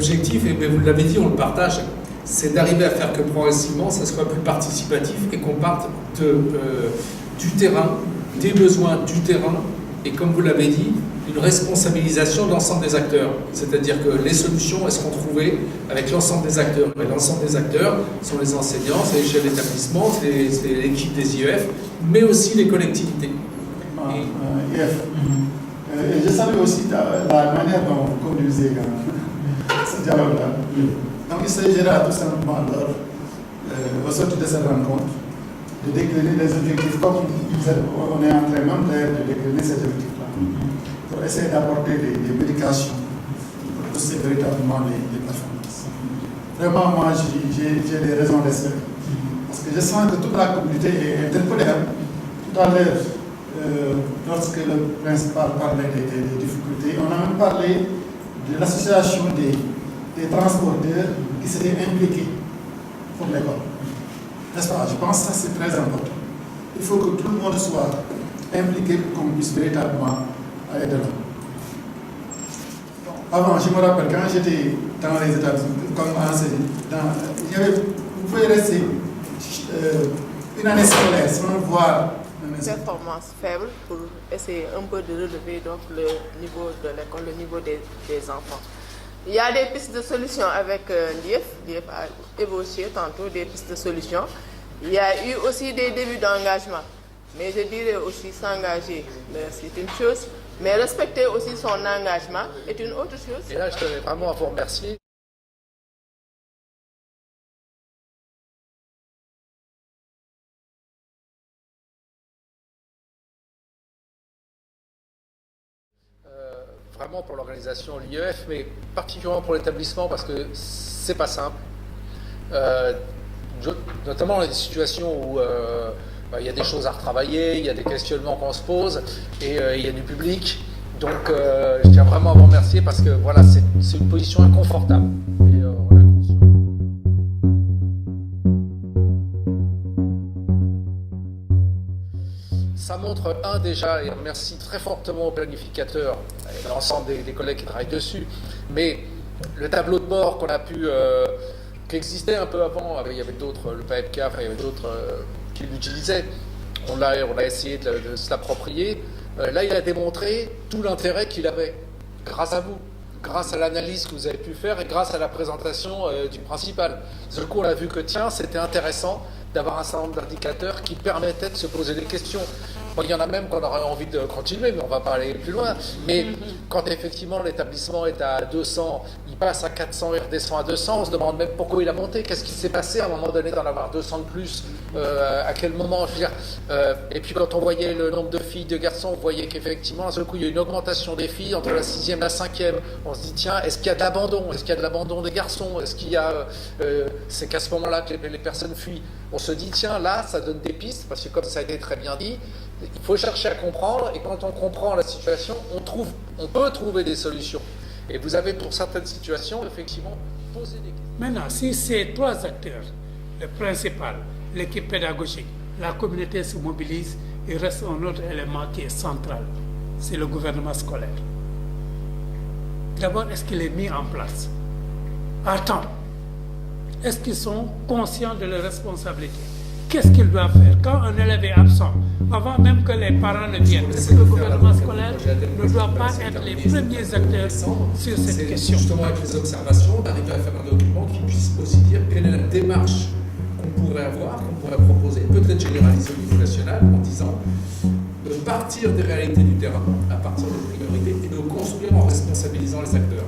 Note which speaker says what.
Speaker 1: L'objectif, et vous l'avez dit, on le partage, c'est d'arriver à faire que progressivement, ça soit plus participatif et qu'on parte du terrain, des besoins du terrain, et comme vous l'avez dit, une responsabilisation de l'ensemble des acteurs. C'est-à-dire que les solutions, elles seront trouvées avec l'ensemble des acteurs. Et l'ensemble des acteurs sont les enseignants, c'est les chefs d'établissement, c'est l'équipe des IEF, mais aussi les collectivités.
Speaker 2: Et je salue aussi la manière dont vous conduisez ce dialogue-là. Donc il s'agira tout simplement au sortir de cette rencontre, de décliner les objectifs comme on est en train même de décliner ces objectifs-là, pour essayer d'apporter des médications pour pousser véritablement les performances. Vraiment, moi, j'ai des raisons d'espérer. Parce que je sens que toute la communauté est interpellée. Tout à l'heure, lorsque le principal parlait des difficultés, on a même parlé de l'association des transporteurs qui s'étaient impliqués pour l'école. N'est-ce pas? Je pense que ça c'est très important. Il faut que tout le monde soit impliqué pour qu'on puisse véritablement aller de là. Avant, je me rappelle, quand j'étais dans les établissements, comme enseignant, vous pouvez rester une année scolaire sans voir
Speaker 3: performance faible pour essayer un peu de relever donc le niveau de l'école, le niveau des enfants. Il y a des pistes de solutions avec l'IEF. L'IEF a évoqué tantôt des pistes de solutions. Il y a eu aussi des débuts d'engagement. Mais je dirais aussi s'engager, c'est une chose. Mais respecter aussi son engagement est une autre chose.
Speaker 4: Et là, je tenais vraiment à vous remercier. Vraiment pour l'organisation l'IEF, mais particulièrement pour l'établissement parce que c'est pas simple. Notamment dans des situations où il y a des choses à retravailler, il y a des questionnements qu'on se pose et il y a du public. Donc je tiens vraiment à vous remercier parce que voilà, c'est une position inconfortable. Et, on a conscience. Ça montre, déjà, et remercie très fortement aux planificateurs et l'ensemble des collègues qui travaillent dessus, mais le tableau de bord qu'on a pu, qui existait un peu avant, il y avait d'autres, le PAEPK, il y avait d'autres qui l'utilisaient, on a essayé de se l'approprier. Là, il a démontré tout l'intérêt qu'il avait, grâce à vous, grâce à l'analyse que vous avez pu faire et grâce à la présentation du principal. Du coup, on a vu que, tiens, c'était intéressant d'avoir un certain nombre d'indicateurs qui permettaient de se poser des questions. Bon, il y en a même qu'on aurait envie de continuer, mais on ne va pas aller plus loin. Mais quand effectivement l'établissement est à 200, il passe à 400 et redescend à 200, on se demande même pourquoi il a monté, qu'est-ce qui s'est passé à un moment donné d'en avoir 200 de plus, à quel moment, je veux dire. Et puis quand on voyait le nombre de filles, de garçons, on voyait qu'effectivement, à ce coup, il y a une augmentation des filles entre la 6e et la 5e. On se dit, tiens, est-ce qu'il y a de l'abandon? Est-ce qu'il y a de l'abandon des garçons? Est-ce qu'il y a... c'est qu'à ce moment-là que les personnes fuient. On se dit, tiens, là, ça donne des pistes, parce que comme ça a été très bien dit, il faut chercher à comprendre, et quand on comprend la situation, on peut trouver des solutions. Et vous avez, pour certaines situations, effectivement, posé des questions.
Speaker 5: Maintenant, si ces trois acteurs, le principal, l'équipe pédagogique, la communauté se mobilise, il reste un autre élément qui est central, c'est le gouvernement scolaire. D'abord, est-ce qu'il est mis en place à temps? Est-ce qu'ils sont conscients de leurs responsabilités? Qu'est-ce qu'ils doivent faire quand un élève est absent, avant même que les parents ne viennent? Est-ce que le gouvernement scolaire ne doit pas être les premiers acteurs sur cette question?
Speaker 1: Justement, avec les observations, d'arriver à faire un document qui puisse aussi dire quelle est la démarche qu'on pourrait avoir, qu'on pourrait proposer, peut-être généraliser au niveau national, en disant de partir des réalités du terrain, à partir des priorités, et de construire en responsabilisant les acteurs.